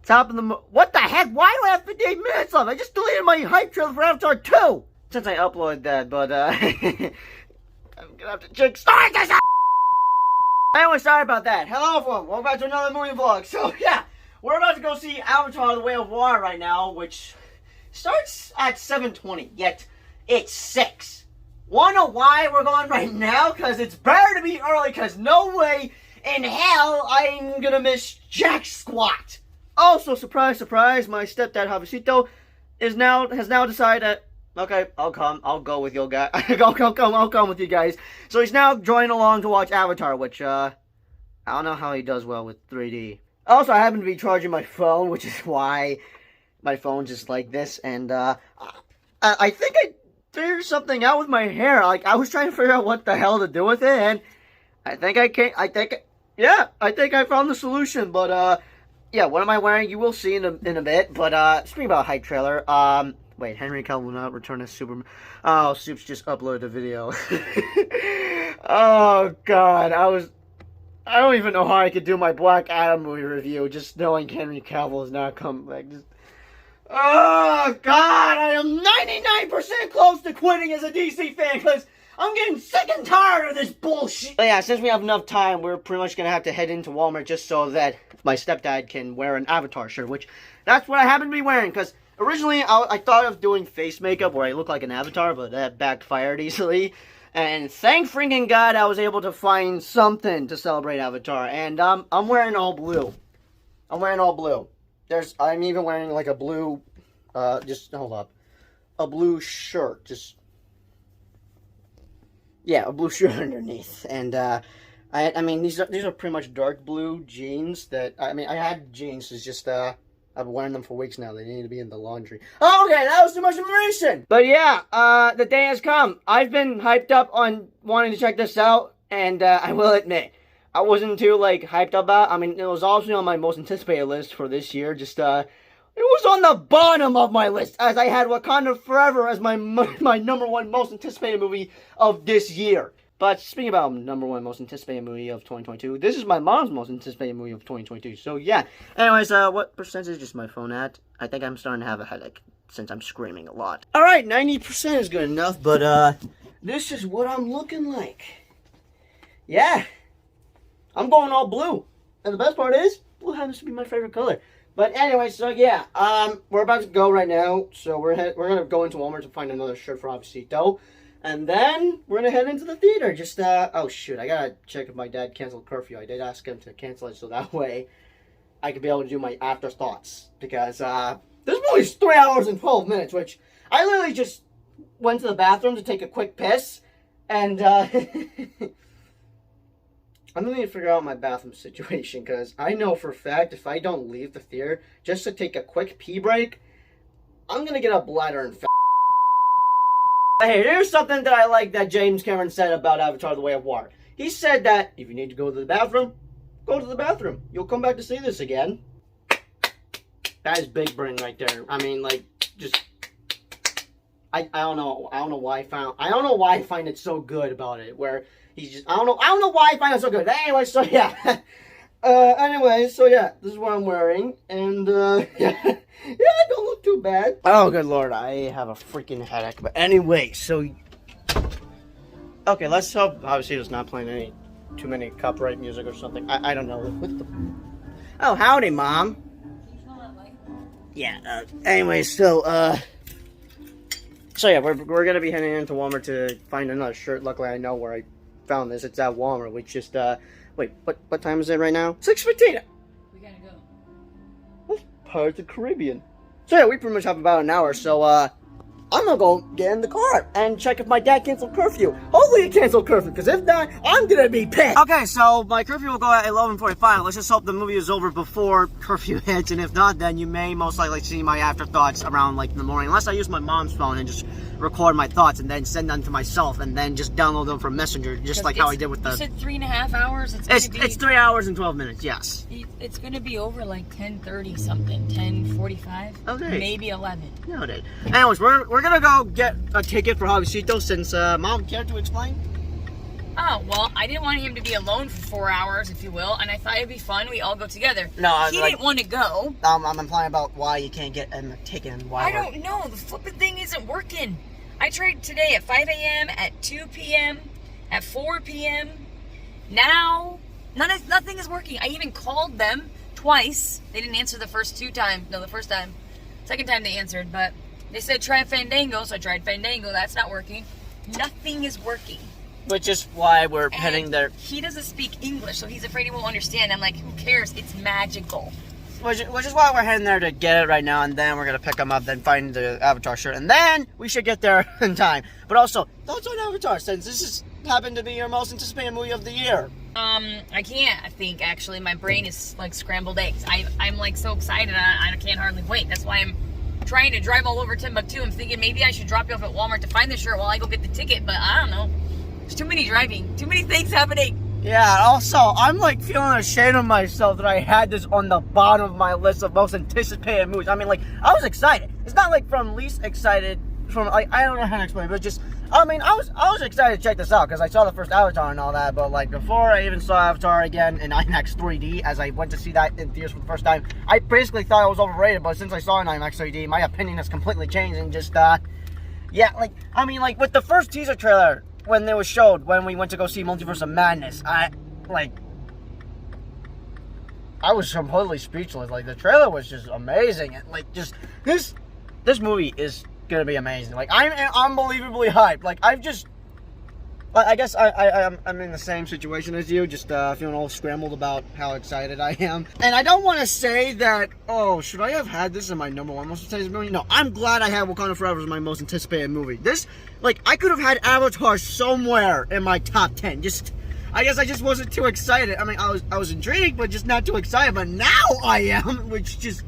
Top of the what the heck? Why do I have 58 minutes left? I just deleted my hype trailer for Avatar 2 since I uploaded that, but I'm gonna have to check start this out. Anyway, sorry about that. Hello everyone, welcome back to another movie vlog. So yeah, we're about to go see Avatar: The Way of Water right now, which starts at 7:20, yet it's 6. Wanna know why we're going right now? Because it's better to be early, because no way in hell I'm gonna miss jack squat. Also, surprise, surprise, my stepdad Javisito has now decided that, okay, I'll go with you guys. I'll come with you guys. So he's now joining along to watch Avatar, which I don't know how he does well with 3D. Also, I happen to be charging my phone, which is why my phone's just like this, and I think I figured something out with my hair. Like, I was trying to figure out what the hell to do with it, and I think I found the solution, but yeah, what am I wearing? You will see in a bit. But speaking about hype trailer, wait, Henry Cavill will not return as Superman. Oh, Soups just uploaded a video. Oh God, I don't even know how I could do my Black Adam movie review just knowing Henry Cavill is not coming back. Oh God, I am 99% close to quitting as a DC fan because I'm getting sick and tired of this bullshit. But yeah, since we have enough time, we're pretty much gonna have to head into Walmart just so that my stepdad can wear an Avatar shirt, which that's what I happen to be wearing. Because originally I thought of doing face makeup where I look like an Avatar, but that backfired easily. And thank freaking God I was able to find something to celebrate Avatar. And I'm wearing all blue. I'm wearing all blue. I'm even wearing like a blue, just hold up, a blue shirt, yeah, a blue shirt underneath, and I mean these are pretty much dark blue jeans that I had jeans. It's just I've been wearing them for weeks now. They need to be in the laundry. Oh, okay, that was too much information. But yeah, the day has come. I've been hyped up on wanting to check this out, and I will admit I wasn't too like hyped about. I mean, it was also on my most anticipated list for this year. Just it was on the bottom of my list, as I had Wakanda Forever as my number one most anticipated movie of this year. But speaking about number one most anticipated movie of 2022, this is my mom's most anticipated movie of 2022. So yeah. Anyways, what percentage is my phone at? I think I'm starting to have a headache since I'm screaming a lot. Alright, 90% is good enough, but this is what I'm looking like. Yeah. I'm going all blue. And the best part is, blue happens to be my favorite color. But anyway, so yeah, we're about to go right now. So we're gonna go into Walmart to find another shirt for Javisito, and then we're gonna head into the theater. Just oh shoot, I gotta check if my dad canceled curfew. I did ask him to cancel it so that way I could be able to do my afterthoughts, because this movie's 3 hours and 12 minutes, which I literally just went to the bathroom to take a quick piss, and I'm gonna need to figure out my bathroom situation, because I know for a fact if I don't leave the theater just to take a quick pee break, I'm gonna get a bladder infection. Hey, here's something that I like that James Cameron said about Avatar: The Way of Water. He said that if you need to go to the bathroom, go to the bathroom. You'll come back to see this again. That is big brain right there. I mean, like, just I don't know why I find it so good about it, where he's just, I don't know why I find it so good. Anyway, so yeah. Anyway, so yeah, this is what I'm wearing, and yeah, I don't look too bad. Oh, good lord, I have a freaking headache. But anyway, so okay, let's hope obviously it's not playing too many copyright music or something. I don't know. What the? Oh, howdy, Mom. Yeah. Anyway, so yeah, we're gonna be heading into Walmart to find another shirt. Luckily, I know where I found this. It's at Walmart. We just wait, what time is it right now? 6:15. We gotta go. That's Pirates of the Caribbean. So yeah, we pretty much have about an hour, so I'm gonna go get in the car and check if my dad canceled curfew. Hopefully he canceled curfew, because if not, I'm gonna be pissed. Okay, so my curfew will go at 11:45. Let's just hope the movie is over before curfew hits, and if not, then you may most likely see my afterthoughts around like in the morning, unless I use my mom's phone and just record my thoughts and then send them to myself and then just download them from Messenger, just like how I did with the... You said 3.5 hours? It's 3 hours and 12 minutes, yes. It's gonna be over like 10:30 something, 10:45, okay. Maybe 11. No, it is. Anyways, we're gonna go get a ticket for Javisito, since Mom, care to explain? Oh, well, I didn't want him to be alone for 4 hours, if you will, and I thought it'd be fun. We all go together. No, he didn't want to go. I'm implying about why you can't get a ticket and why. I don't know. The flipping thing isn't working. I tried today at 5 a.m., at 2 p.m., at 4 p.m. Now, nothing is working. I even called them twice. They didn't answer the first time. Second time they answered, but they said try Fandango, so I tried Fandango. That's not working. Nothing is working. Which is why we're heading there. He doesn't speak English, so he's afraid he won't understand. I'm like, who cares? It's magical. Which is why we're heading there to get it right now, and then we're going to pick him up, then find the Avatar shirt, and then we should get there in time. But also, thoughts on Avatar, since this has happened to be your most anticipated movie of the year. I can't, I think, actually. My brain is like scrambled eggs. I'm like so excited, I can't hardly wait. That's why I'm trying to drive all over Timbuktu. I'm thinking maybe I should drop you off at Walmart to find the shirt while I go get the ticket, but I don't know. There's too many driving, too many things happening. Yeah, also, I'm like feeling ashamed of myself that I had this on the bottom of my list of most anticipated movies. I mean, like, I was excited. It's not like from least excited, from, like, I don't know how to explain it, but just, I mean, I was excited to check this out because I saw the first Avatar and all that, but like before I even saw Avatar again in IMAX 3D, as I went to see that in theaters for the first time, I basically thought it was overrated, but since I saw it in IMAX 3D, my opinion has completely changed and just, yeah, like, I mean, like, with the first teaser trailer, when it was showed, when we went to go see Multiverse of Madness, I was completely speechless. Like, the trailer was just amazing. And, like, just, this movie is gonna be amazing. Like, I'm unbelievably hyped. Like, I guess I'm in the same situation as you, just feeling all scrambled about how excited I am. And I don't want to say that, oh, should I have had this in my number one most anticipated movie? No, I'm glad I had Wakanda Forever as my most anticipated movie. This, like, I could have had Avatar somewhere in my top 10. I guess I just wasn't too excited. I mean, I was intrigued, but just not too excited. But now I am, which just...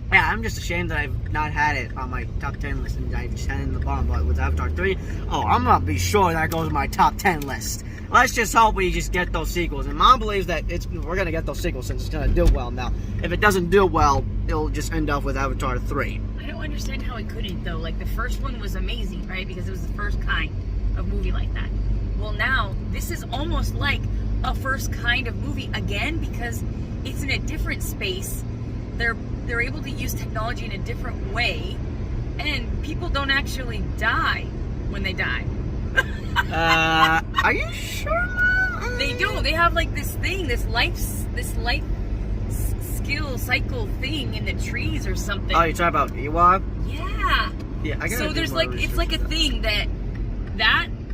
Yeah, I'm just ashamed that I've not had it on my top 10 list and I just had it in the bottom. But with Avatar 3, oh, I'm gonna be sure that goes in my top 10 list. Let's just hope we just get those sequels. And Mom believes that we're gonna get those sequels since it's gonna do well now. If it doesn't do well, it'll just end up with Avatar 3. I don't understand how it couldn't, though. Like, the first one was amazing, right? Because it was the first kind of movie like that. Well, now, this is almost like a first kind of movie again because it's in a different space. They're able to use technology in a different way, and people don't actually die when they die. Are you sure? They don't. They have like this thing, this life skill cycle thing in the trees or something. Oh, you're talking about Ewok? Yeah. Yeah, I gotta So there's like, it's like a thing that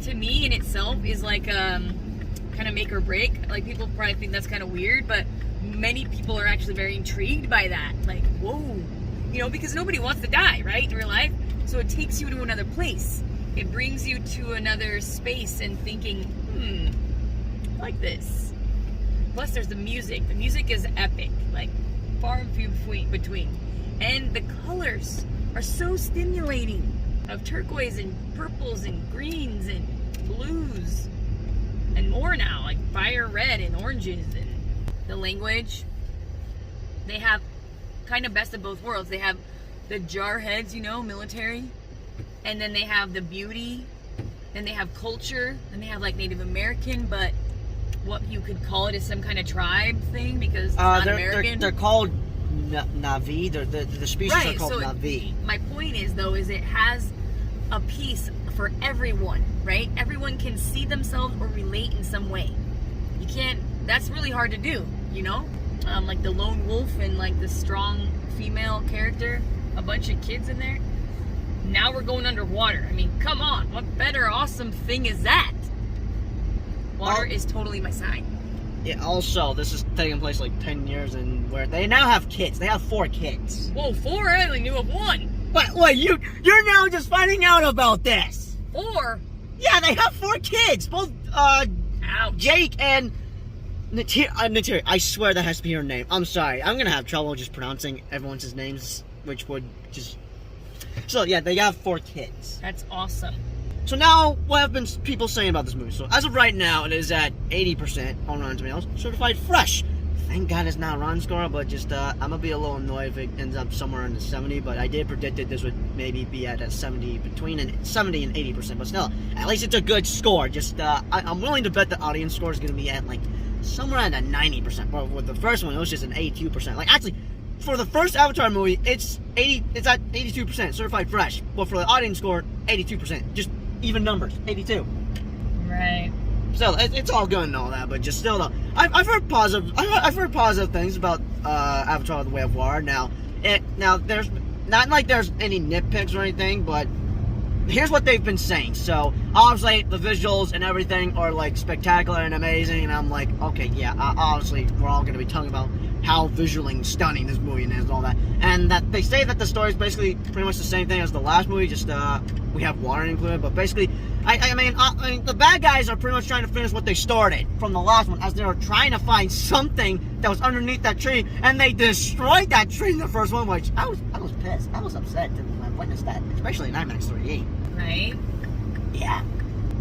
to me in itself is like kind of make or break. Like, people probably think that's kind of weird, but many people are actually very intrigued by that. Like, whoa, you know, because nobody wants to die, right, in real life. So it takes you to another place. It brings you to another space and thinking, like this. Plus, there's the music. The music is epic, like far and few between. And the colors are so stimulating, of turquoise and purples and greens and blues and more now, like fire red and oranges. And the language, they have kind of best of both worlds. They have the jarheads, you know, military, and then they have the beauty, then they have culture, then they have like Native American, but what you could call it is some kind of tribe thing because it's not American. They're called Na'vi. The species are called Na'vi. My point is, though, is it has a piece for everyone, right? Everyone can see themselves or relate in some way. You can't, that's really hard to do, you know? Like the lone wolf and like the strong female character, a bunch of kids in there. Now we're going underwater. I mean, come on, what better awesome thing is that? Water is totally my sign. Yeah, also, this is taking place like 10 years and where they now have kids. They have 4 kids. Whoa, 4? I only knew of 1. But wait, you're now just finding out about this. 4? Yeah, they have 4 kids. Both Ouch. Jake and Natiri. I swear that has to be her name. I'm sorry. I'm gonna have trouble just pronouncing everyone's names, which would just... So yeah, they have 4 kids. That's awesome. So now, what have been people saying about this movie? So as of right now, it is at 80% on Rotten Tomatoes, certified fresh. thank God it's not a Rotten score, but just I'm gonna be a little annoyed if it ends up somewhere in the 70. But I did predict that this would maybe be at a 70, between 70 and 80%. But still, at least it's a good score. Just I'm willing to bet the audience score is gonna be at like somewhere at a 90%. But with the first one, it was just an 82%. Like actually, for the first Avatar movie, it's at 82% certified fresh. But for the audience score, 82%. Just even numbers, 82. Right. So it's all good and all that, but just still though, I've heard positive things about Avatar: The Way of Water. Now there's not like there's any nitpicks or anything, but here's what they've been saying. So obviously the visuals and everything are like spectacular and amazing, and I'm like, okay, yeah, obviously we're all gonna be talking about how visually stunning this movie is and all that, and that they say that the story is basically pretty much the same thing as the last movie, just we have water included, but basically. I mean, the bad guys are pretty much trying to finish what they started from the last one, as they were trying to find something that was underneath that tree, and they destroyed that tree in the first one, which I was pissed. I was upset when I witnessed that, especially in IMAX 3D. Right? Yeah.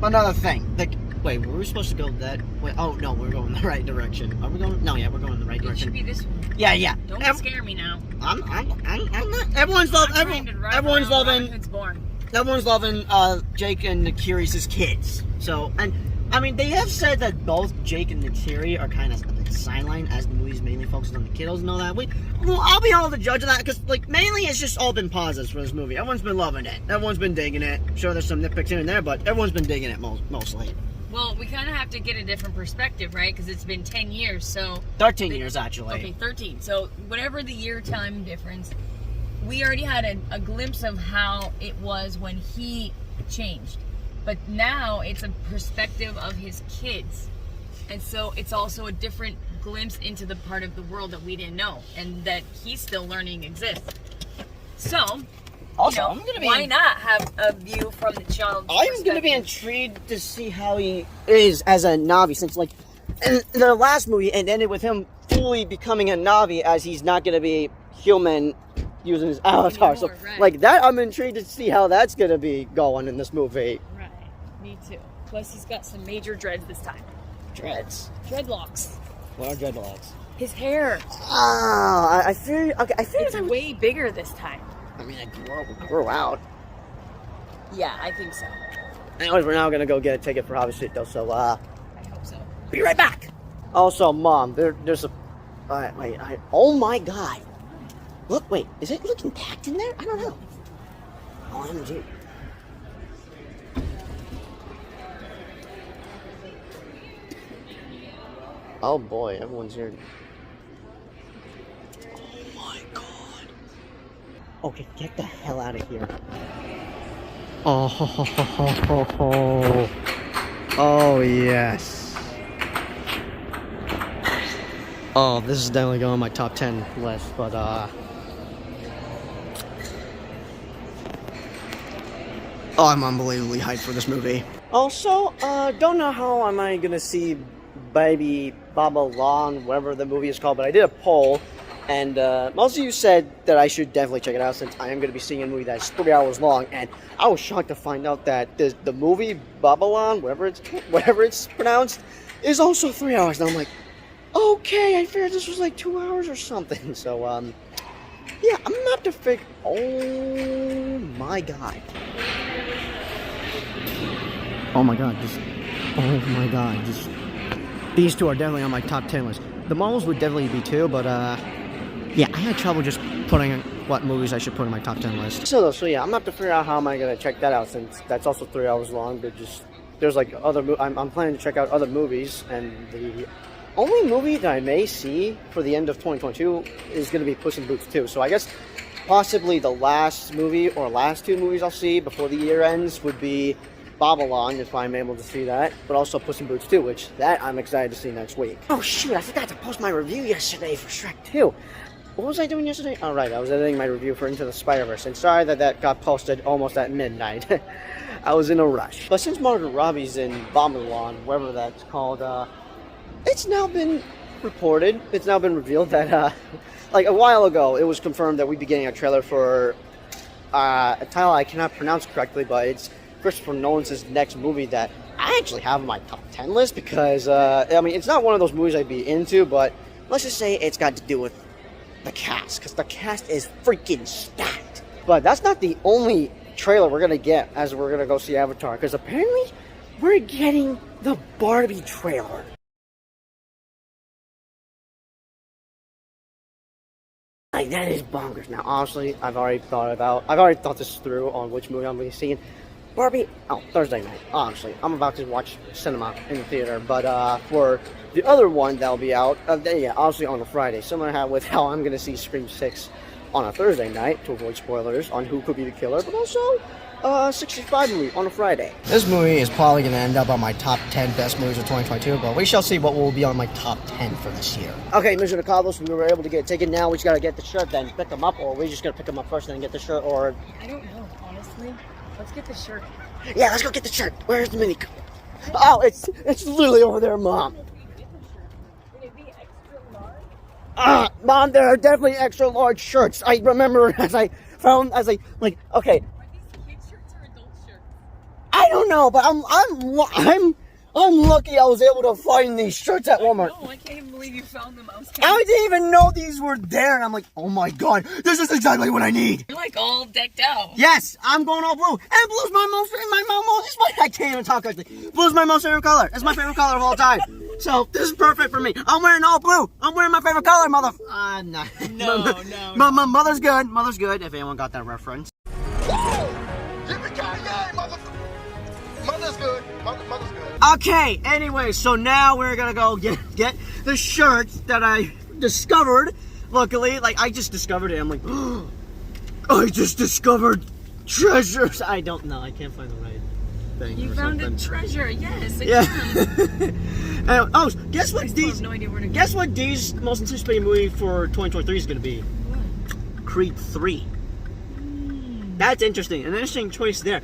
Another thing, wait, were we supposed to go that way? Oh, no, we're going the right direction. Are we going? No, yeah, we're going the right direction. It should be this one. Yeah. Don't scare me now. I'm not. Everyone's loving Jake and Nakiri's kids. So, and I mean, they have said that both Jake and Nakiri are kind of like sidelined, as the movie's mainly focused on the kiddos and all that. Well, I'll be able to judge that because, like, mainly it's just all been positives for this movie. Everyone's been loving it. Everyone's been digging it. Sure, there's some nitpicks here and there, but everyone's been digging it mostly. Well, we kind of have to get a different perspective, right? Because it's been 10 years, so... 13 years, actually. Okay, 13. So, whatever the year time difference, we already had a glimpse of how it was when he changed. But now it's a perspective of his kids. And so it's also a different glimpse into the part of the world that we didn't know and that he's still learning exists. So, also, why not have a view from the child's I'm going to be intrigued to see how he is as a Navi, since, like, in the last movie, it ended with him fully becoming a Navi, as he's not going to be human using his avatar. So, right. like, that, I'm intrigued to see how that's going to be going in this movie. Right. Me too. Plus, he's got some major dreads this time. Dreads? Dreadlocks. What are dreadlocks? His hair. Oh, I feel... Okay, I feel it's way bigger this time. I mean, it grew out. Yeah, I think so. Anyways, we're now going to go get a ticket for Javasito, so, I hope so. be right back! Also, Mom, there's a... oh my God. Look, wait, is it looking intact in there? I don't know. OMG. Oh boy, everyone's here. Oh my God. Okay, get the hell out of here. Oh, ho, ho, ho, ho, ho. Oh yes. Oh, this is definitely going on my top 10 list, but oh, I'm unbelievably hyped for this movie. Also, don't know how am I gonna see Baby Babylon, whatever the movie is called, but I did a poll, and most of you said that I should definitely check it out, since I am going to be seeing a movie that's 3 hours long, and I was shocked to find out that the movie Babylon, whatever it's pronounced, is also 3 hours, and I'm like, okay, I figured this was like 2 hours or something. So yeah, I'm gonna have to figure. Oh my God. Oh my God, just these two are definitely on my top 10 list. The Marvels would definitely be too, but yeah, I had trouble just putting what movies I should put in my top 10 list. So yeah, I'm gonna have to figure out how am I gonna check that out, since that's also 3 hours long. But just there's like other I'm planning to check out other movies, and the only movie that I may see for the end of 2022 is gonna be Puss in Boots 2. So I guess possibly the last movie or last two movies I'll see before the year ends would be Babylon, if I'm able to see that, but also Puss in Boots 2, which that I'm excited to see next week. Oh shoot, I forgot to post my review yesterday for Shrek 2. What was I doing yesterday? Oh right, I was editing my review for Into the Spider-Verse, and sorry that got posted almost at midnight. I was in a rush. But since Margot Robbie's in Babylon, whatever that's called, it's now been reported, it's now been revealed that, like a while ago, it was confirmed that we'd be getting a trailer for a title I cannot pronounce correctly, but it's Christopher Nolan's next movie that I actually have on my top 10 list, because, I mean, it's not one of those movies I'd be into, but let's just say it's got to do with the cast, because the cast is freaking stacked. But that's not the only trailer we're gonna get as we're gonna go see Avatar, because apparently we're getting the Barbie trailer. Like, that is bonkers. Now, honestly, I've already thought this through on which movie I'm gonna be seeing. Barbie, Thursday night. Honestly, I'm about to watch cinema in the theater, but for the other one that'll be out, yeah, obviously on a Friday, similar with how I'm gonna see Scream 6 on a Thursday night to avoid spoilers on who could be the killer, but also 65 movie on a Friday. This movie is probably gonna end up on my top 10 best movies of 2022, but we shall see what will be on my top 10 for this year. Okay, mission accomplished. We were able to get a ticket. Now we just gotta get the shirt, then pick them up, or we just gotta pick them up first and then get the shirt, or I don't know, honestly. Let's get the shirt. Yeah, let's go get the shirt. Where's the mini? Oh, it's literally over there, Mom. Mom, there are definitely extra large shirts. I remember okay. Are these kid shirts or adult shirts? I don't know, but I'm lucky I was able to find these shirts at Walmart. No, I can't even believe you found them. I didn't even know these were there, and I'm like, oh my god, this is exactly what I need. You're like all decked out. Yes, I'm going all blue, and blue's I can't even talk correctly. Blue's my most favorite color. It's my favorite color of all time. So this is perfect for me. I'm wearing all blue. I'm wearing my favorite color, mother. No. No. Mother's good. Mother's good. If anyone got that reference. Mother's good. Mother's good. Okay. Anyway, so now we're gonna go get the shirts that I discovered. Luckily, like I just discovered it. I'm like, oh, I just discovered treasures. I don't know. I can't find the right thing. You found a treasure. Yes. Yeah. Guess what? Guess what? Dee's most anticipated movie for 2023 is going to be. What? Creed 3. That's interesting. An interesting choice there.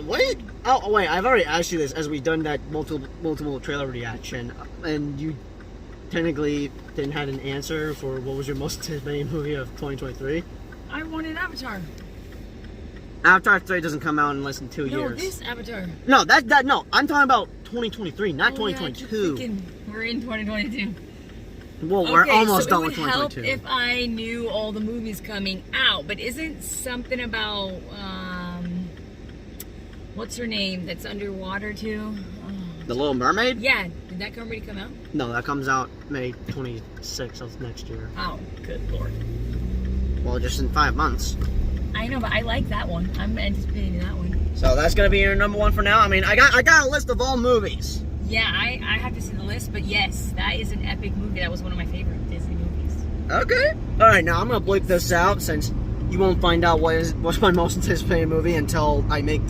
Wait, I've already asked you this as we've done that multiple trailer reaction, and you technically didn't have an answer for what was your most anticipated movie of 2023. I wanted Avatar. Avatar 3 doesn't come out in less than 2 years. No, this Avatar. No, no. I'm talking about 2023, not 2022. Yeah, we're in 2022. Well, we're almost done with 2022. It would help if I knew all the movies coming out, but isn't something about what's her name that's underwater too? Oh. The Little Mermaid? Yeah. Did that already come out? No, that comes out May 26th of next year. Oh, good lord. Well, just in 5 months. I know, but I like that one. I'm anticipating that one. So that's gonna be your number one for now. I mean, I got a list of all movies. Yeah, I have to see the list, but yes, that is an epic movie. That was one of my favorite Disney movies. Okay. All right, now I'm gonna bleep this out since you won't find out what's my most anticipated movie until I make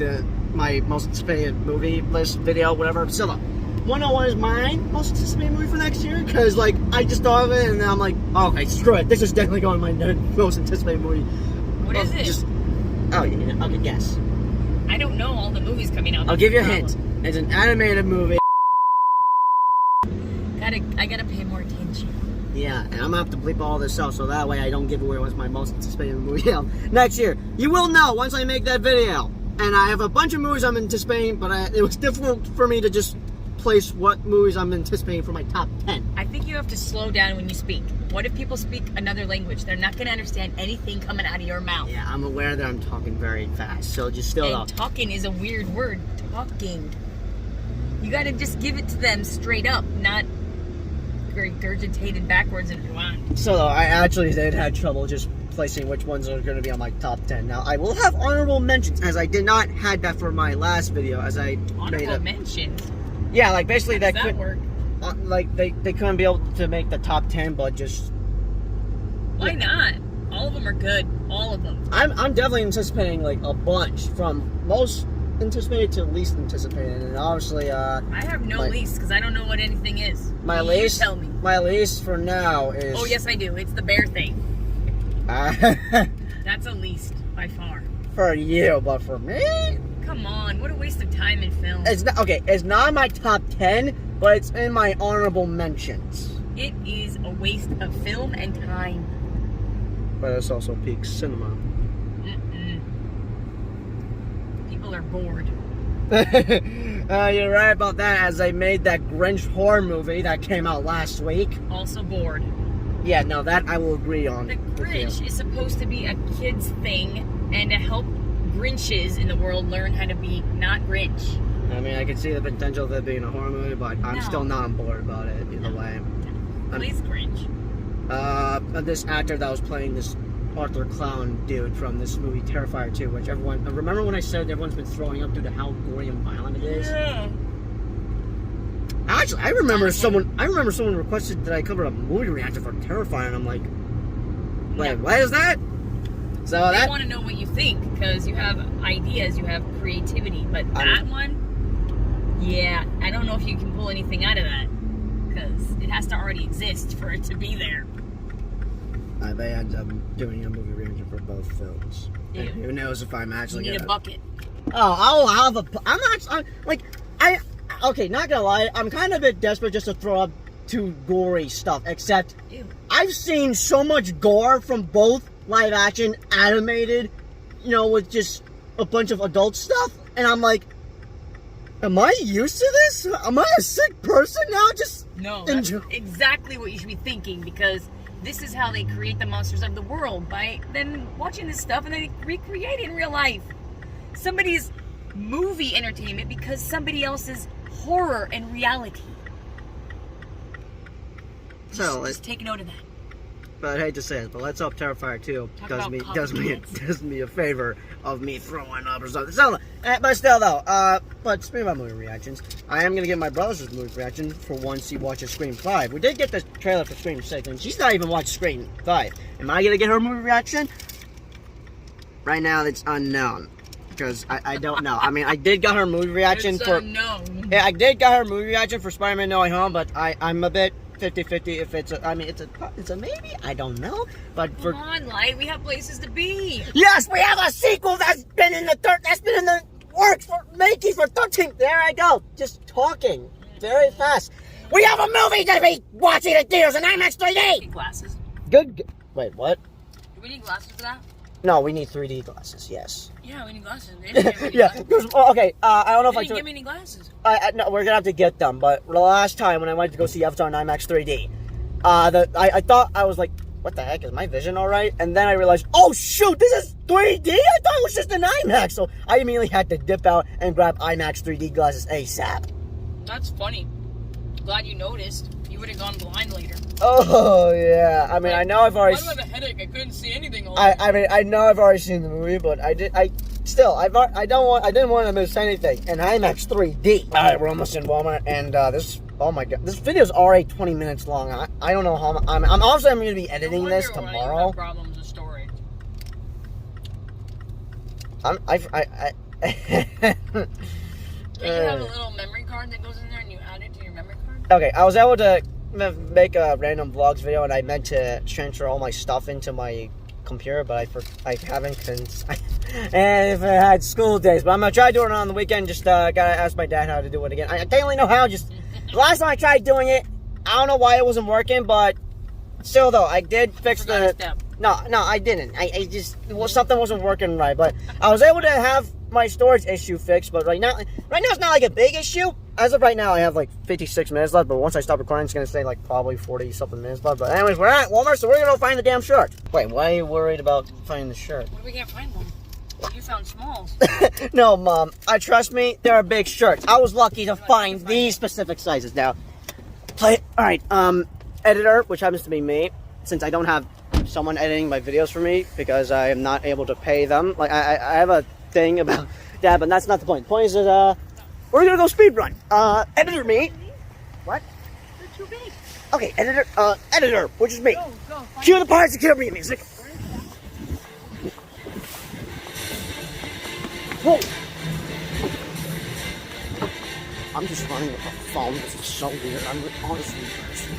my most anticipated movie list video, whatever. So, wanna know what is my most anticipated movie for next year? Because like I just thought of it, and then I'm like, oh, okay, screw it. This is definitely going to my most anticipated movie. What is it? Okay, guess. I don't know all the movies coming out. I'll give you a hint. It's an animated movie. I gotta pay more attention. Yeah, and I'm gonna have to bleep all this out so that way I don't give away what's my most anticipated movie next year. You will know once I make that video. And I have a bunch of movies I'm anticipating, but it was difficult for me to just place what movies I'm anticipating for my top 10. I think you have to slow down when you speak. What if people speak another language? They're not going to understand anything coming out of your mouth. Yeah, I'm aware that I'm talking very fast, so just still And talking is a weird word. Talking. You got to just give it to them straight up, not regurgitated backwards and rewind. So I actually did have trouble just placing which ones are going to be on my top 10. Now, I will have honorable mentions, as I did not had that for my last video, as I honorable mentions? Yeah, like basically How does that work? Like they couldn't be able to make the top 10, but just why not? All of them are good. All of them. I'm definitely anticipating like a bunch from most anticipated to least anticipated, and obviously I have no least because I don't know what anything is. My least. Tell me. My least for now is. Oh yes, I do. It's the bear thing. That's a least by far. For you, but for me. Come on, what a waste of time in film. It's not okay. It's not in my top 10, but it's in my honorable mentions. It is a waste of film and time. But it's also peak cinema. People are bored. You're right about that, as I made that Grinch horror movie that came out last week. Also bored. Yeah, no, that I will agree on. The Grinch is supposed to be a kid's thing and to help Grinches in the world learn how to be not Grinch. I mean, I can see the potential of it being a horror movie, but I'm still not on board about it either way. Please Grinch. This actor that was playing this Arthur Clown dude from this movie Terrifier 2, which everyone... Remember when I said everyone's been throwing up due to how gory and violent it is? Yeah. Actually, I remember someone requested that I cover a movie reaction for Terrifier, and I'm like, wait, what is that? So I want to know what you think, because you have ideas, you have creativity, but that one, yeah, I don't know if you can pull anything out of that, because it has to already exist for it to be there. I may end up doing a movie reaction for both films. Ew. Who knows if I'm actually You need a bucket. Oh, I'll have a... Okay, not gonna lie, I'm kind of a bit desperate just to throw up too gory stuff, except Ew. I've seen so much gore from both live action, animated, with just a bunch of adult stuff, and I'm like, am I used to this? Am I a sick person now? No, that's exactly what you should be thinking, because this is how they create the monsters of the world, by them watching this stuff and they recreate it in real life. Somebody's movie entertainment because somebody else's horror and reality. So just take note of that. But I hate to say it, but let's hope Terrifier 2 does me a favor of me throwing up or something. So, but still though, but speaking about movie reactions, I am gonna get my brother's movie reaction for once he watches Scream 5. We did get the trailer for Scream 6, and she's not even watched Scream 5. Am I gonna get her movie reaction? Right now, it's unknown. Because I don't know. I mean, I did get her movie reaction unknown. Yeah, I did get her movie reaction for Spider-Man No Way Home, but I'm a bit 50-50 if it's a maybe, I don't know. But Come on, Light, we have places to be. Yes, we have a sequel that's been in the works for making for 13. There I go, just talking very fast. We have a movie to be watching in theaters in IMAX 3D. Need glasses. Good. Wait, what? Do we need glasses for that? No, we need 3D glasses. Yes. Yeah, we need glasses. Yeah. Okay. I don't know if I didn't give me any glasses. No, we're gonna have to get them. But the last time when I went to go see Avatar in IMAX 3D, I thought, I was like, what the heck, is my vision all right? And then I realized, oh shoot, this is 3D. I thought it was just an IMAX. So I immediately had to dip out and grab IMAX 3D glasses ASAP. That's funny. Glad you noticed. You would have gone blind later. Oh yeah. I mean, I know I've already. Why do I have a headache? I couldn't see anything. I mean, I know I've already seen the movie, but I didn't want to miss anything. And IMAX 3D. All right, we're almost in Walmart, and oh my god, this video is already 20 minutes long. I don't know how I'm going to be editing this tomorrow. Problems with storage. I You have a little memory card that goes in there, and you add it to your memory card. Okay, I was able to make a random vlogs video, and I meant to transfer all my stuff into my computer, but I haven't, and if I had school days, but I'm gonna try doing it on the weekend. Just gotta ask my dad how to do it again. I don't really know how. Just last time I tried doing it, I don't know why it wasn't working, but still though, I did fix the. No, I didn't. I just something wasn't working right, but I was able to have my storage issue fixed. But right now it's not like a big issue. As of right now, I have like 56 minutes left, but once I stop recording, it's gonna stay like probably 40-something minutes left. But anyways, we're at Walmart, so we're gonna go find the damn shirt. Wait, why are you worried about finding the shirt? What if we can't find one? You found smalls. No, Mom. Trust me, there are big shirts. I was lucky to find these specific sizes. Now, alright, editor, which happens to be me, since I don't have someone editing my videos for me because I am not able to pay them. Like, I have a thing about that, but that's not the point. The point is that, we're gonna go speed run. Editor me. What? They're too big. Okay, editor, which is me. Go. Cue the Pirates of the Caribbean music. Whoa. I'm just running with a phone. This is so weird. I'm honestly embarrassed.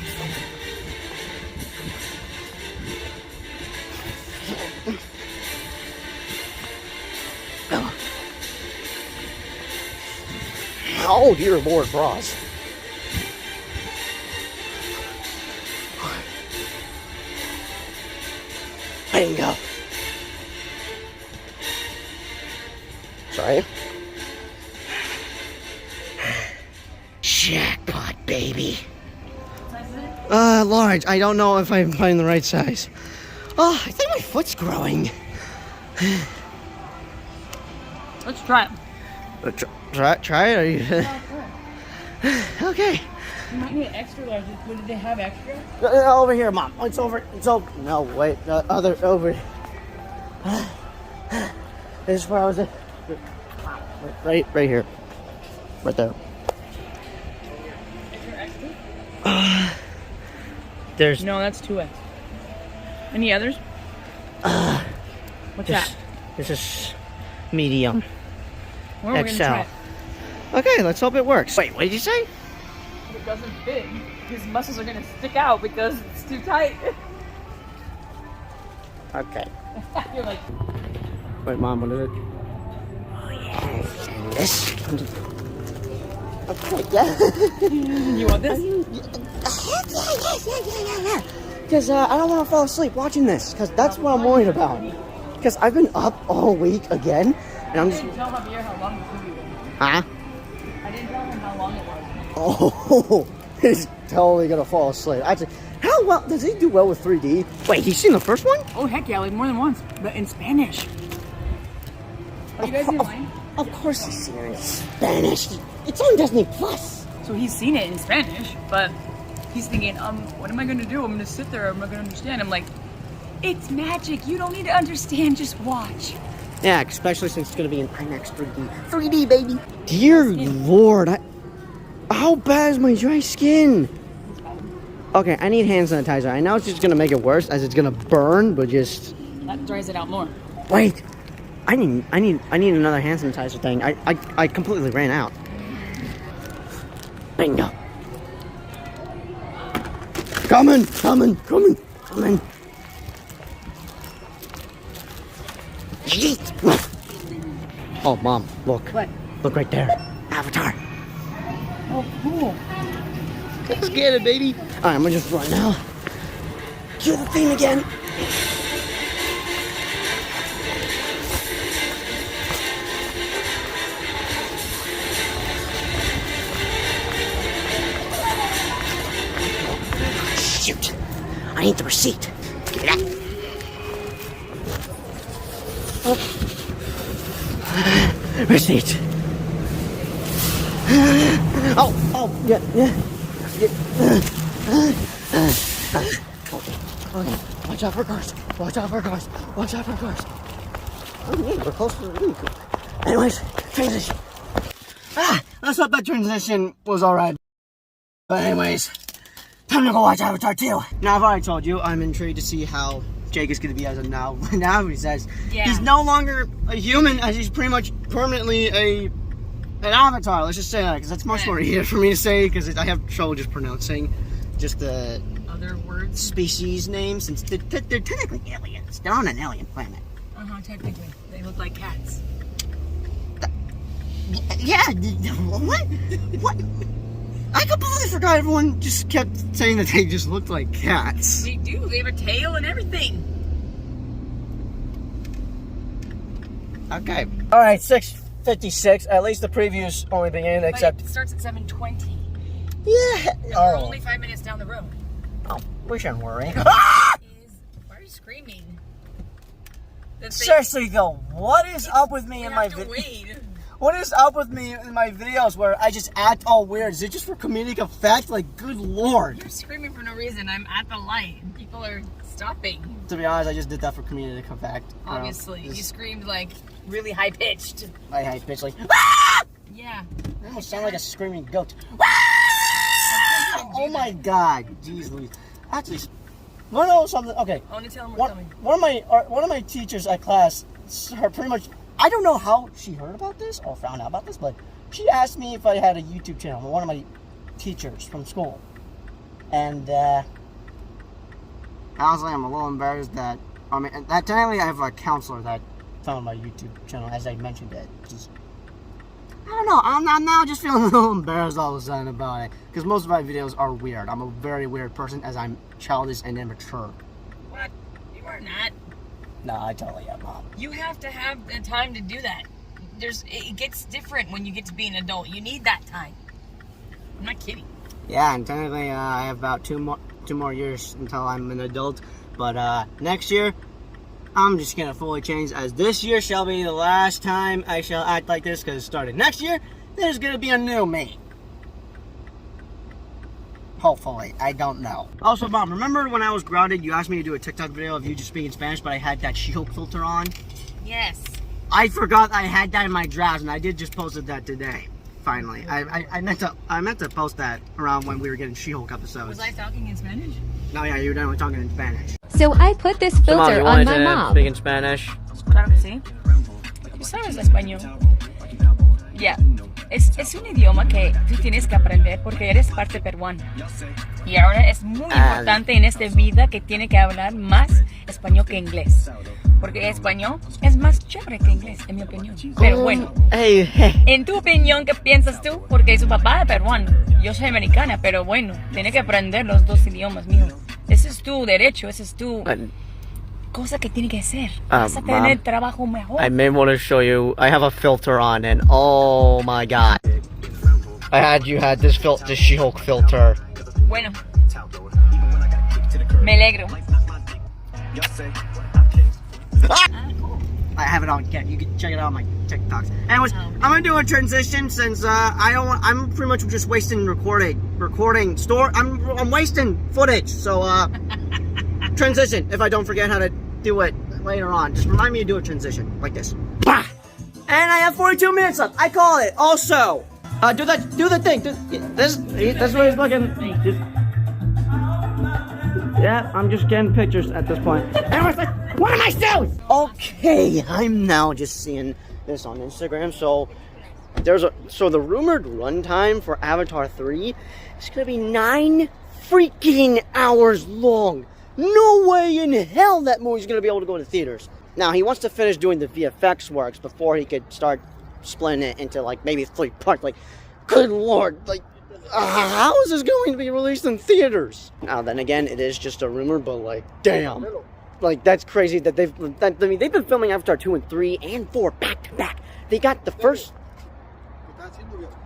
Oh dear Lord, bras. Bingo. Sorry. Jackpot, baby. Large. I don't know if I'm finding the right size. Oh, I think my foot's growing. Let's try it. Try it. Are you? Okay. You might need extra large. What did they have extra? Over here, Mom. It's over. It's over. No, wait. Other over. This is where I was at. Right here. Right there. Is there extra? There's No, that's 2X. Any others? What's that? This is medium. Where are we XL. gonna try it? Okay, let's hope it works. Wait, what did you say? If it doesn't fit, his muscles are gonna stick out because it's too tight. Okay. You're like, Wait, Mom, what is it? Oh, yes. And this. Okay, yeah. you want this? Yeah. Because I don't want to fall asleep watching this. Because that's what I'm worried about. Because I've been up all week again. And I'm I just. didn't tell Javier how long the movie was. Huh? I didn't tell him how long it was. Oh, he's totally going to fall asleep. Actually, how well does he do well with 3D? Wait, he's seen the first one? Oh, heck yeah, like more than once, but in Spanish. Are you guys in line? Of course he's seen it in Spanish. It's on Disney Plus. So he's seen it in Spanish, but he's thinking, what am I gonna do? I'm gonna sit there, I'm not gonna understand. I'm like, it's magic. You don't need to understand, just watch. Yeah, especially since it's going to be in IMAX 3D. 3D, baby. Dear Lord, how bad is my dry skin? Okay, I need hand sanitizer. I know it's just going to make it worse as it's going to burn, but just... That dries it out more. Wait. I need another hand sanitizer thing. I completely ran out. Bingo. Coming. Oh, Mom, look. What? Look right there. Avatar. Oh, cool. Let's get it, baby. All right, I'm gonna just run now. Cue the theme again. Shoot. I need the receipt. Give me that. Receipt. Oh, yeah. Okay. Watch out for cars. Oh, yeah, we're close to the league. Anyways, transition. Let's hope that transition was alright. But anyways, time to go watch Avatar 2. Now, I've already told you, I'm intrigued to see how Jake is going to be as of now. Now he says he's no longer a human, as he's pretty much permanently an avatar. Let's just say that, because that's much more easier for me to say, because I have trouble just pronouncing just the other words, species names, since they're technically aliens. They're on an alien planet. Technically, they look like cats. Yeah. What? I completely forgot. Everyone just kept saying that they just looked like cats. They do. They have a tail and everything. Okay. All right, 6:56. At least the preview's only beginning, except it starts at 7:20. Yeah. And we're only 5 minutes down the road. Oh, we shouldn't worry. Why are you screaming? Seriously though, what is up with me in my videos? What is up with me in my videos where I just act all weird? Is it just for comedic effect? Like, good lord. You're screaming for no reason. I'm at the light and people are stopping. To be honest, I just did that for comedic effect. Obviously. You screamed like really high pitched. High pitched, like, yeah. I almost sound like a screaming goat. Oh my god. Jeez Louise. Actually, want to know something? Okay. I want to tell them we're coming. One of my teachers at class, her pretty much, I don't know how she heard about this or found out about this, but she asked me if I had a YouTube channel. One of my teachers from school. And honestly, I'm a little embarrassed that, technically I have a counselor that found my YouTube channel, as I mentioned it. Just, I don't know, I'm now just feeling a little embarrassed all of a sudden about it, because most of my videos are weird. I'm a very weird person, as I'm childish and immature. What? You are not. No, I totally am, Mom. You have to have the time to do that. It gets different when you get to be an adult. You need that time. I'm not kidding. Yeah, and technically I have about 2 2 more years until I'm an adult. But next year, I'm just gonna fully change, as this year shall be the last time I shall act like this, because starting next year, there's gonna be a new me. Hopefully, I don't know. Also, Mom, remember when I was grounded, you asked me to do a TikTok video of you just speaking Spanish, but I had that She-Hulk filter on? Yes. I forgot I had that in my drafts, and I did just posted that today. Finally, I meant to post that around when we were getting She-Hulk episodes. Was I talking in Spanish? No, yeah, you were definitely talking in Spanish. So I put this filter on my mom. Speak in Spanish. Claro que sí. ¿Tú sabes español? Ya. Es un idioma que tú tienes que aprender porque eres parte peruana. Y ahora es muy importante en esta vida que tiene que hablar más español que inglés. Porque español es más chévere que inglés, en mi opinión. Pero bueno, en tu opinión, ¿qué piensas tú? Porque su papá es peruano, yo soy americana, pero bueno, tiene que aprender los dos idiomas, mijo. Ese es tu derecho, ese es tu cosa que tiene que hacer. Vas a tener trabajo mejor. I may want to show you. I have a filter on, and oh my god, you had this She-Hulk filter. Bueno, me alegro. I have it on. You can check it out on my TikToks. Anyways, I'm gonna do a transition since I'm pretty much just wasting I'm wasting footage. So transition. If I don't forget how to do it later on, just remind me to do a transition like this. Bah! And I have 42 minutes left. I call it. Also, do the thing. This is what he's looking. Yeah, I'm just getting pictures at this point. Anyways, what am I doing? Okay, I'm now just seeing this on Instagram. So the rumored runtime for Avatar 3 is gonna be 9 freaking hours long. No way in hell that movie's gonna be able to go to theaters. Now he wants to finish doing the VFX works before he could start splitting it into like maybe 3 parts. Like, good lord, like. How is this going to be released in theaters? Now, then again, it is just a rumor, but like, damn. Like, that's crazy that they've been filming Avatar 2 and 3 and 4 back to back. They got the first...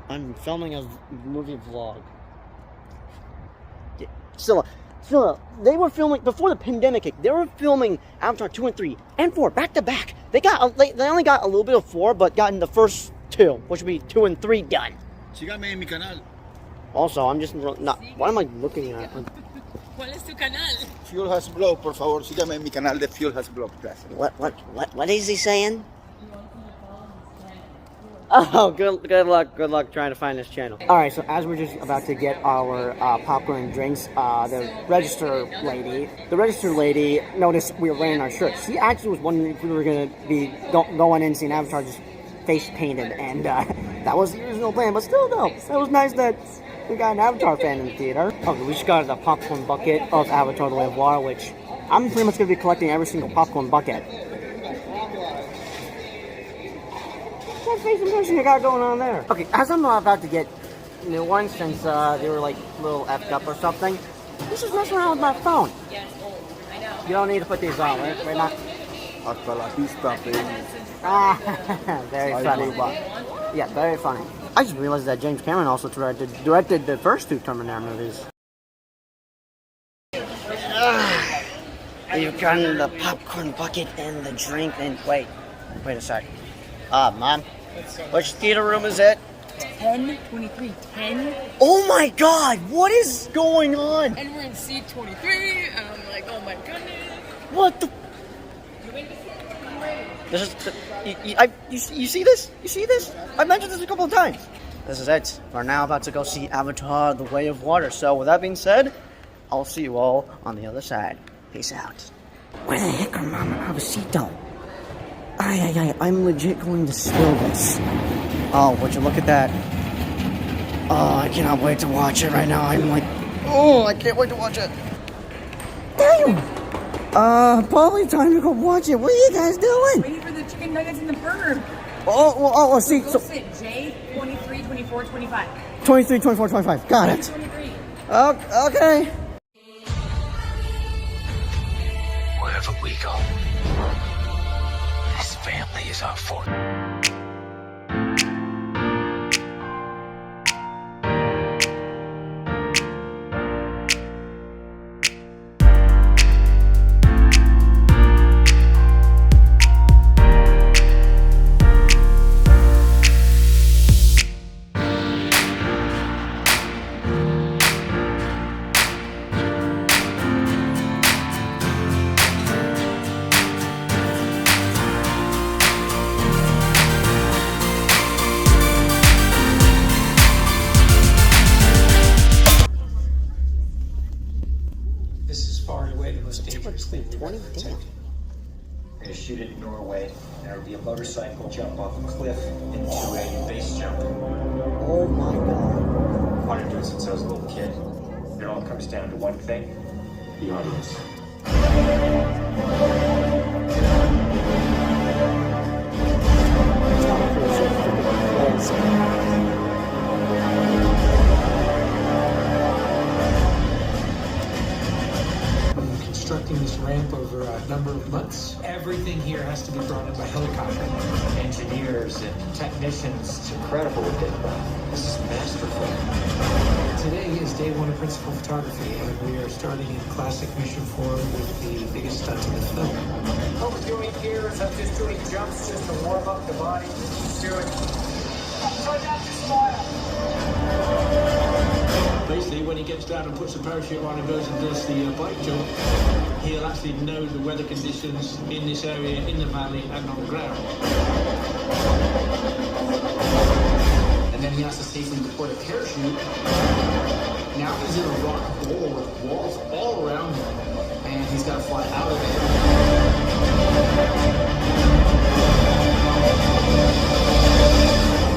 I'm filming a movie vlog. Still, they were filming, before the pandemic hit, they were filming Avatar 2 and 3 and 4 back to back. They only got a little bit of 4, but gotten the first 2, which would be 2 and 3 done. Sígame en mi canal. Also, I'm just not. What am I looking at? ¿Cuál es tu canal? Fuel has blog, por favor, sígame en mi canal de Fuel has blog. Gracias. What is he saying? Oh, good luck trying to find this channel. All right, so as we're just about to get our popcorn and drinks, the register lady noticed we were wearing our shirts. She actually was wondering if we were gonna be going in and seeing Avatar just face painted, and that was the original plan. But still, though, it was nice that we got an Avatar fan in the theater. Okay, we just got the popcorn bucket of Avatar: The Way of Water, which I'm pretty much gonna be collecting every single popcorn bucket. What face impression you got going on there? Okay, as I'm about to get new ones, since they were like a little effed up or something, let's just mess around with my phone. Yeah, it's old. I know. You don't need to put these on, right? We're not. Hasta la vista, baby. Ah, very funny. Yeah, very funny. I just realized that James Cameron also directed the first 2 Terminator movies. You've gotten the popcorn bucket and the drink, and wait a sec. Mom, which theater room is it? 10:23. 10. Oh my God, what is going on? And we're in seat 23, and I'm like, oh my goodness. What the? This is you see this? You see this? I mentioned this a couple of times. This is it. We're now about to go see Avatar: The Way of Water. So with that being said, I'll see you all on the other side. Peace out. Where the heck are Mama Avocito? I'm legit going to spill this. Oh, would you look at that? Oh, I cannot wait to watch it right now. I'm like, oh, I can't wait to watch it. Damn! Probably time to go watch it. What are you guys doing? Waiting for the chicken nuggets and the burger. Oh, see. Go sit, J, 23, 24, 25. 23, 24, 25. Got it. 23. Okay. Wherever we go, this family is our fort. shoot it in Norway, and it would be a motorcycle jump off a cliff into a base jump. Oh my god. I wanted to do it since I was a little kid. It all comes down to one thing: the audience. Constructing this ramp over a number of months. Everything here has to be brought in by helicopter. Engineers and technicians, it's incredible what they've done. This is masterful. Today is day one of principal photography, and we are starting in classic mission form with the biggest stunt in the film. What we're doing here is I'm just doing jumps just to warm up the body. Just do it. Try not to smile. Basically, when he gets down and puts the parachute on and goes and does the bike jump, he'll actually know the weather conditions in this area, in the valley, and on the ground. And then he has to safely deploy a parachute. Now he's in a rock bowl with walls all around him, and he's got to fly out of it.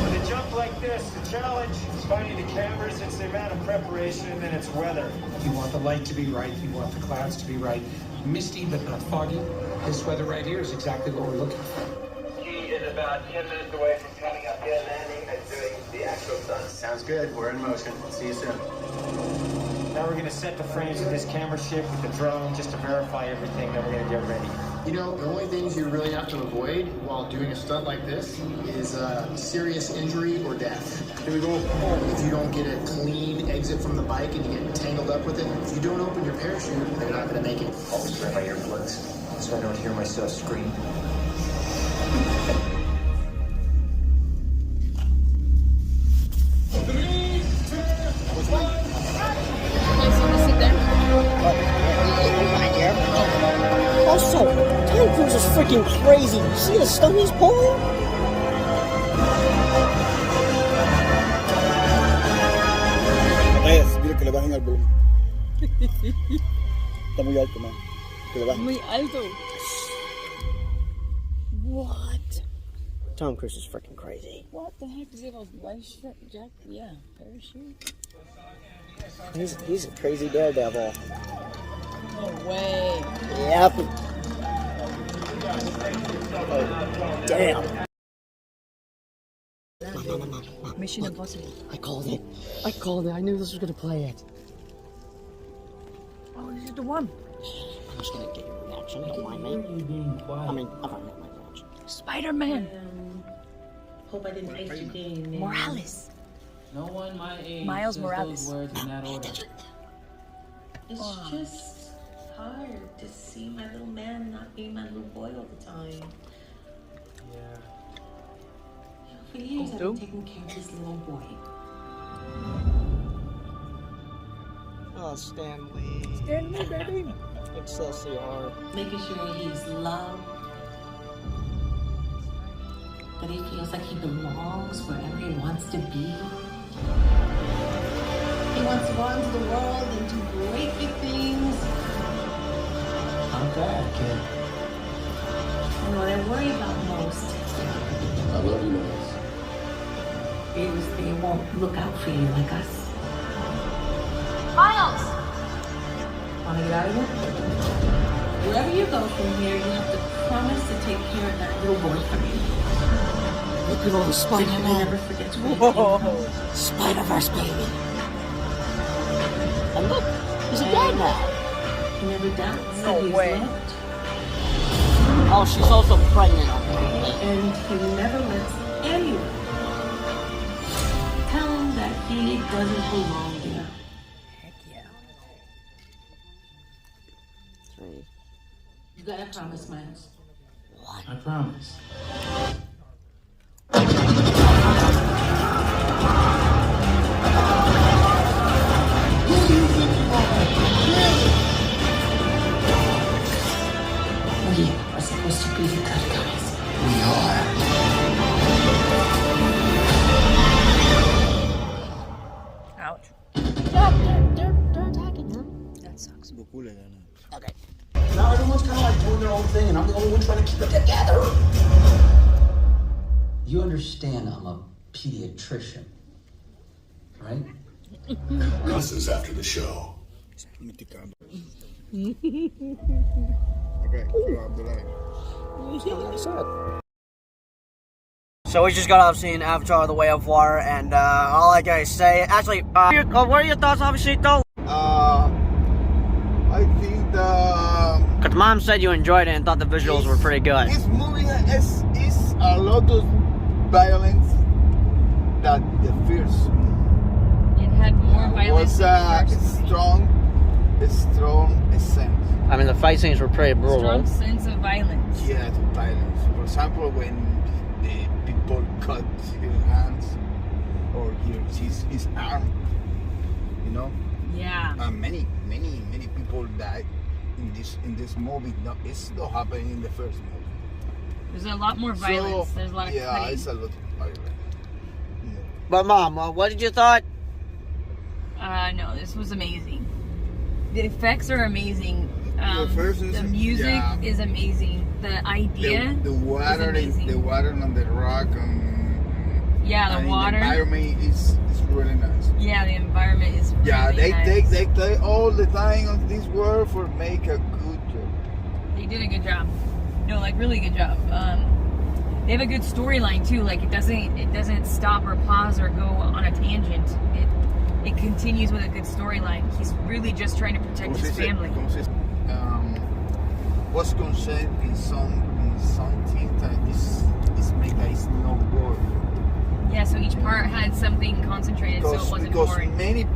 With a jump like this, the challenge is finding the cameras. It's the amount of preparation and it's weather. You want the light to be right, you want the clouds to be right. Misty but not foggy. This weather right here is exactly what we're looking for. He is about 10 minutes away from coming up here, landing, and doing the actual stunt. Sounds good. We're in motion. See you soon. Now we're going to set the frames of this camera ship with the drone just to verify everything. Then we're going to get ready. You know, the only things you really have to avoid while doing a stunt like this is serious injury or death. Here we go. If you don't get a clean exit from the bike and you get tangled up with it, if you don't open your parachute, you're not going to make it. Always wear my earplugs so I don't hear myself scream. Also, Tom Cruise is freaking crazy. You see the stuff he's pulling? Dile que le bajen al volumen. Está muy alto, man. Que le bajen. Muy alto. What? Tom Cruise is freaking crazy. What the heck? Does he have a life jacket? Yeah, parachute. He's a crazy daredevil. No way. Yep. Oh, damn. Mom. Mission Impossible. I called it. I knew this was gonna play it. Oh, this is the one. I'm just gonna get your reaction. Don't mind me. I mean, I don't know my reaction. Spider-Man. Hope I didn't ice your game. Morales. No one my age Miles says Morales. those words in that order. It's just hard to see my little man not being my little boy all the time. Yeah. For years, I've been taking care of this little boy. Oh, Stanley. Stanley, baby. Excelsior. Making sure he's loved. That he feels like he belongs wherever he wants to be. He wants to go out into the world and do great big things. I'm bad, kid. And what I worry about most I love you, Miles. is they won't look out for you like us. Miles. Wanna get out of here? Wherever you go from here, you have to promise to take care of that little boy for me. Look at all the So you Spider-Man. never forget where you came Whoa. from. Spider-Verse, baby. And look, he's a dad now. He never doubts No that he's way. loved. Oh, she's also pregnant. And he never lets anyone tell him that he doesn't belong there. Heck yeah. 3. You gotta promise, Miles. I promise. We are supposed to be the good guys. We are. Ouch. They're attacking him. That sucks. Okay. Now everyone's kind of like doing their own thing, and I'm the only one trying to keep it together. You understand I'm a pediatrician, right? This is after the show. Okay, so Abdullah. So we just got off seeing Avatar: The Way of Water, and all I gotta say, actually, what are your thoughts, obviously, though? I think Because Mom said you enjoyed it and thought the visuals were pretty good. this movie is a lot of violence that the first It had more violence was than the first. strong sense. I mean, the fight scenes were pretty brutal. Strong sense of violence. Yeah, to violence. For example, when the people cut his hands or his arm, you know. Yeah. Many people died in this movie. No, it's not happening in the first movie. There's a lot more violence. So, There's a lot of yeah, cutting. it's a lot of violence. Yeah. But Mom, what did you thought? No, this was amazing. The effects are amazing. The music is amazing. The idea The water is amazing. the water on the rock Yeah, the and water. The environment is really nice. Yeah, the environment is really Yeah, they nice. take all the time on this world for make a good job. They did a good job. No, like really good job. They have a good storyline too. Like it doesn't stop or pause or go on a tangent. It continues with a good storyline. He's really just trying to protect his family. Was concerned in something that is made that is not good. Yeah, so each part had something concentrated, so it wasn't Because boring. many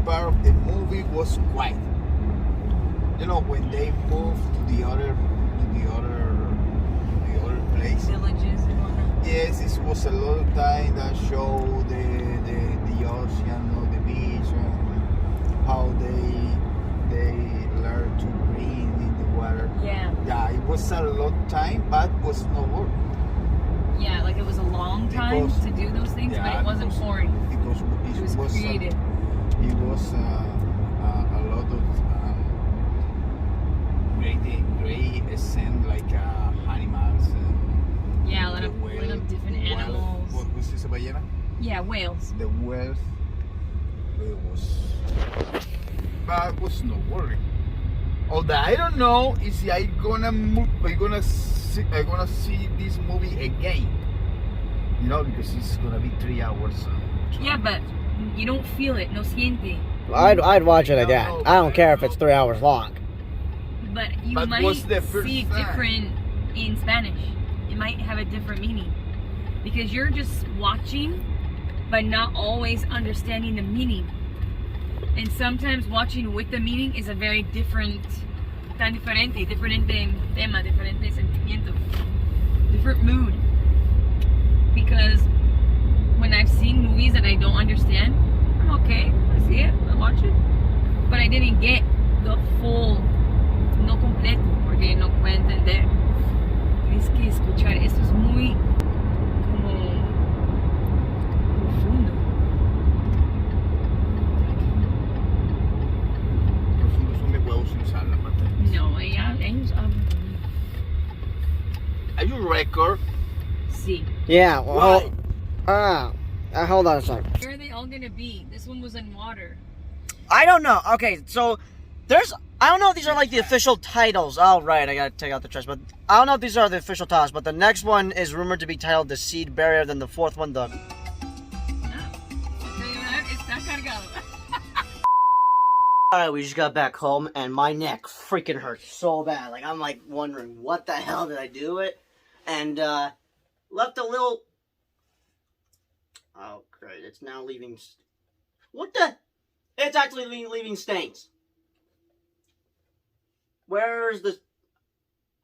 part of the movie was quiet. You know, when they moved to the other place. Villages and whatnot. Yes, it was a lot of time that showed the ocean or the beach and how they learn to breathe in the water. Yeah. Yeah, it was a lot of time, but was not work. Yeah, like it was a long time Because- to do those things, yeah, but it wasn't because- boring. Because It was creative. It was a lot of great scene like animals. Yeah, a lot the of, whale- lot of different the whale- animals. What was this, a ballena? Yeah, whales. The whales. It was not worrying. Although I don't know if I'm gonna see this movie again. You know, because it's gonna be 3 hours. Yeah, but you don't feel it. No siente. I'd watch it again. I don't care if it's 3 hours long. But you But might what's the first see it time? different in Spanish. It might have a different meaning. Because you're just watching, but not always understanding the meaning. And sometimes watching with the meaning is a very different, tan diferente tema, diferente sentimiento, different mood. Because when I've seen movies that I don't understand, I'm okay, I see it, I watch it. But I didn't get the full, no completo, porque no puedo entender. Tienes que escuchar, esto es muy como profundo. Profundos son de huevos sin sal, la parte. No, ellos hablan. Are you record? Sí. Yeah, well, Why? hold on a second. Where are they all gonna be? This one was in water. I don't know. Okay, so I don't know if these are like the official titles. Oh, right, I gotta take out the trash. But I don't know if these are the official titles. But the next one is rumored to be titled The Seed Barrier. Then the fourth one, the... Está cargado. Alright, we just got back home, and my neck freaking hurts so bad. Like, I'm like wondering, what the hell did I do it? And, left a little... Oh, great, it's now leaving... What the... It's actually leaving stains. Where's the...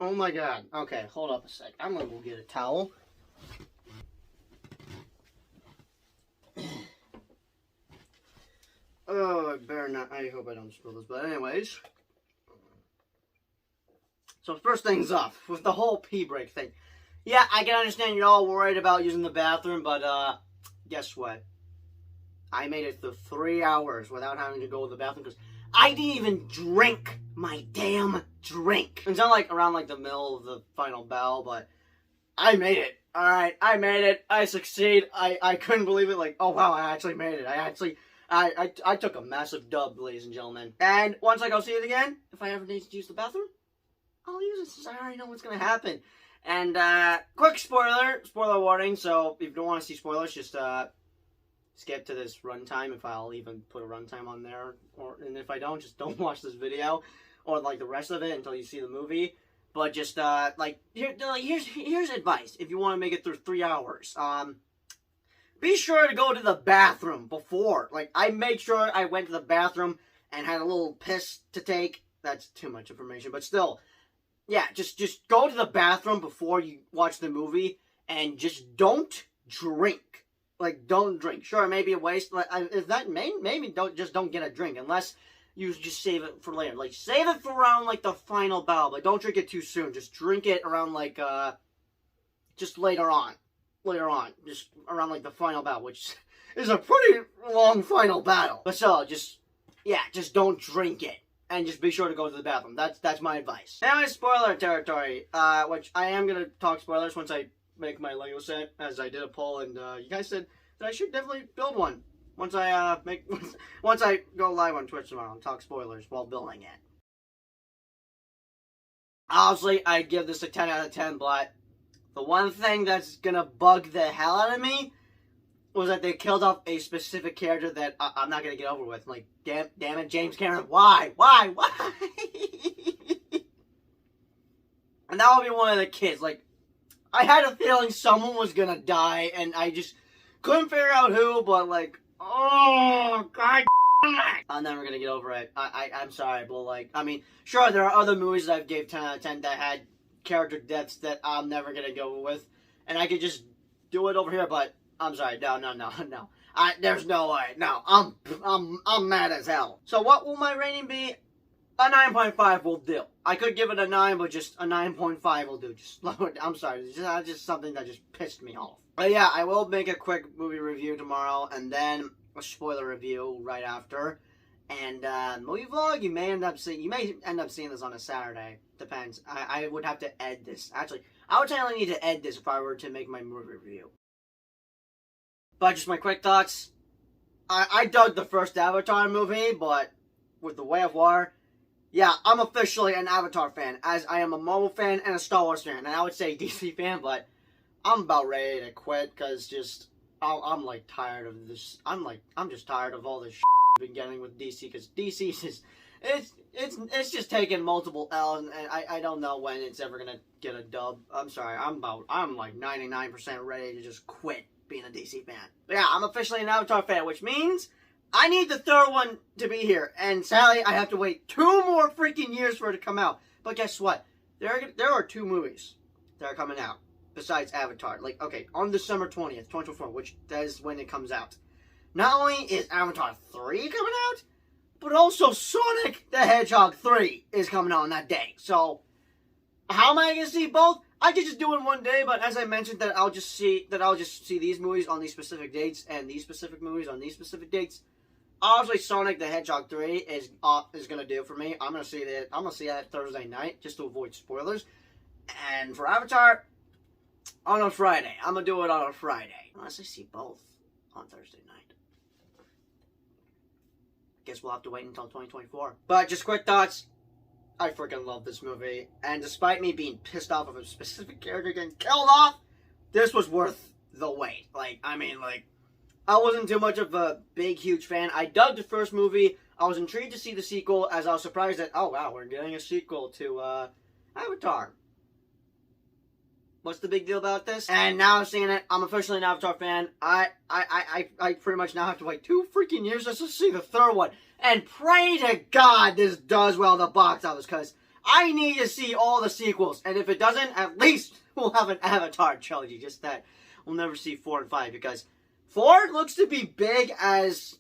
Oh my god. Okay, hold up a sec. I'm gonna go get a towel. Oh, I better not... I hope I don't spill this, but anyways... So first things off, with the whole pee break thing. Yeah, I can understand you're all worried about using the bathroom, but, guess what? I made it through 3 hours without having to go to the bathroom, because I didn't even drink my damn drink. It's not like around like the middle of the final bell, but I made it. Alright, I made it. I succeed. I couldn't believe it. Like, oh wow, I actually made it. I took a massive dub, ladies and gentlemen. And once I go see it again, if I ever need to use the bathroom, I'll use it since I already know what's gonna happen. And quick spoiler warning. So if you don't want to see spoilers, just skip to this runtime, if I'll even put a runtime on there, and if I don't, just don't watch this video or like the rest of it until you see the movie. But just here's advice if you want to make it through 3 hours. Be sure to go to the bathroom before. Like, I made sure I went to the bathroom and had a little piss to take. That's too much information, but still, yeah, just go to the bathroom before you watch the movie, and just don't drink. Like, don't drink. Sure, it may be a waste. Like, if that maybe don't get a drink unless you just save it for later. Like, save it for around like the final bell, but don't drink it too soon. Just drink it around like just later on, just around like the final battle, which is a pretty long final battle. But still, just don't drink it, and just be sure to go to the bathroom. That's my advice. Anyway, spoiler territory, which I am gonna talk spoilers once I make my Lego set, as I did a poll, and you guys said that I should definitely build one once I once I go live on Twitch tomorrow and talk spoilers while building it. Obviously, I give this a 10 out of 10, but the one thing that's gonna bug the hell out of me was that they killed off a specific character that I'm not gonna get over with. Like, damn it, James Cameron, why? And that will be one of the kids. Like, I had a feeling someone was gonna die, and I just couldn't figure out who, but like, oh, god damn it. I'm never gonna get over it. I'm sorry, but like, I mean, sure, there are other movies that I've gave 10 out of 10 that had character deaths that I'm never gonna go with, and I could just do it over here, but I'm sorry, no. There's no way. No, I'm mad as hell. So what will my rating be? A 9.5 will do. I could give it a 9, but just a 9.5 will do. Just, I'm sorry, it's just something that just pissed me off. But yeah, I will make a quick movie review tomorrow, and then a spoiler review right after. And movie vlog, you may end up seeing this on a Saturday. Depends. I would have to edit this. Actually, I would only need to edit this if I were to make my movie review. But just my quick thoughts. I dug the first Avatar movie, but with The Way of Water, yeah, I'm officially an Avatar fan, as I am a Marvel fan and a Star Wars fan, and I would say DC fan, but I'm about ready to quit, because just, I'm like tired of this. I'm just tired of all this shit I've been getting with DC, because DC is, it's just taking multiple L's, and I don't know when it's ever gonna get a dub. I'm sorry, I'm like 99% ready to just quit being a DC fan. But yeah, I'm officially an Avatar fan, which means I need the third one to be here, and sadly, I have to wait 2 more freaking years for it to come out. But guess what? There are 2 movies that are coming out besides Avatar. Like, okay, on December 20th, 2024, which that is when it comes out. Not only is Avatar 3 coming out, but also Sonic the Hedgehog 3 is coming out on that day. So, how am I going to see both? I could just do it in one day, but as I mentioned, that I'll just see these movies on these specific dates, and these specific movies on these specific dates. Obviously, Sonic the Hedgehog 3 is gonna do for me. I'm gonna see that Thursday night just to avoid spoilers. And for Avatar, on a Friday. I'm gonna do it on a Friday, unless I see both on Thursday night. Guess we'll have to wait until 2024. But just quick thoughts. I freaking love this movie, and despite me being pissed off of a specific character getting killed off, this was worth the wait. Like, I mean, like, I wasn't too much of a big, huge fan. I dug the first movie. I was intrigued to see the sequel, as I was surprised that, oh wow, we're getting a sequel to Avatar. What's the big deal about this? And now I'm seeing it. I'm officially an Avatar fan. I pretty much now have to wait 2 freaking years just to see the third one. And pray to God this does well at the box office, because I need to see all the sequels. And if it doesn't, at least we'll have an Avatar trilogy. Just that we'll never see 4 and 5, because 4 looks to be big as...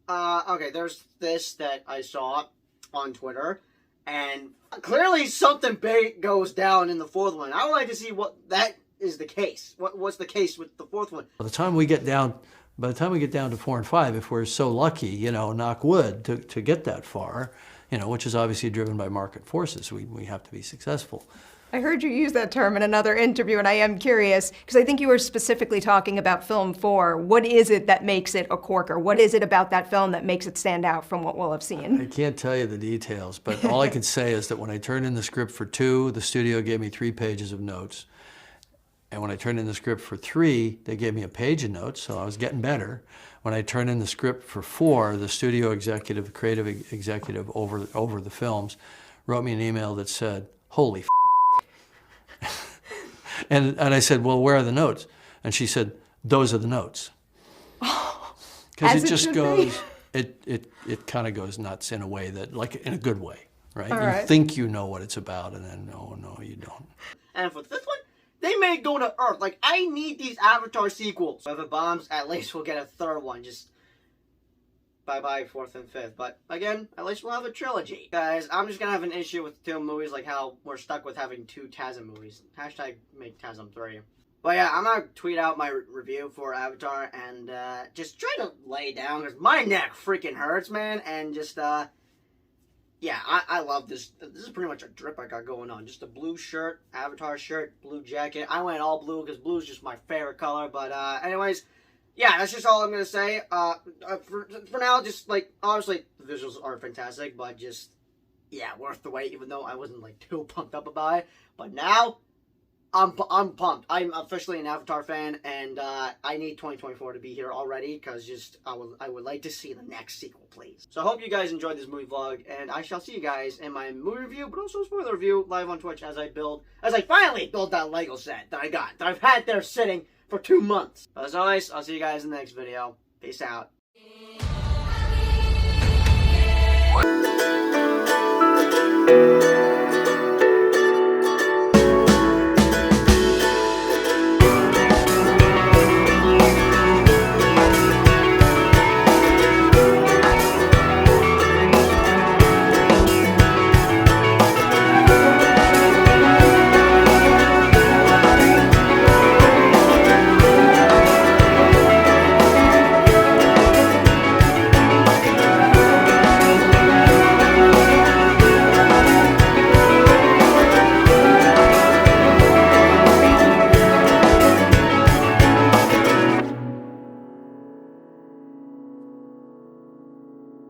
okay, there's this that I saw on Twitter. And clearly something big goes down in the 4th one. I would like to see what that is the case. What's the case with the 4th one? By the time we get down By the time we get down to 4 and 5, if we're so lucky, you know, knock wood, to get that far, you know, which is obviously driven by market forces, we have to be successful. I heard you use that term in another interview, and I am curious, because I think you were specifically talking about film 4. What is it that makes it a corker? What is it about that film that makes it stand out from what we'll have seen? I can't tell you the details, but all I can say is that when I turned in the script for 2, the studio gave me 3 pages of notes. And when I turned in the script for 3, they gave me a page of notes, so I was getting better. When I turned in the script for 4, the studio executive, creative executive over the films, wrote me an email that said, "Holy f***." and I said, "Well, where are the notes?" And she said, "Those are the notes." Because it just goes, it kind of goes nuts in a way that, like, in a good way, right? All You think you know what it's about, and then, no, you don't. And for this one, they may go to Earth. Like, I need these Avatar sequels. If it bombs, at least we'll get a 3rd one. Just bye-bye 4th and 5th. But again, at least we'll have a trilogy. Guys, I'm just gonna have an issue with 2 movies, like how we're stuck with having 2 TASM movies. Hashtag make TASM 3. But yeah, I'm gonna tweet out my review for Avatar and just try to lay it down, because my neck freaking hurts, man. And just, yeah, I love this. This is pretty much a drip I got going on. Just a blue shirt, Avatar shirt, blue jacket. I went all blue because blue is just my favorite color. But anyways, yeah, that's just all I'm going to say. For now, just, like, obviously, the visuals are fantastic. But just, yeah, worth the wait, even though I wasn't, like, too pumped up about it. But now, I'm pumped. I'm officially an Avatar fan, and I need 2024 to be here already, because just I would like to see the next sequel, please. So I hope you guys enjoyed this movie vlog, and I shall see you guys in my movie review, but also spoiler review live on Twitch as I finally build that Lego set that I've had there sitting for 2 months. As always, I'll see you guys in the next video. Peace out.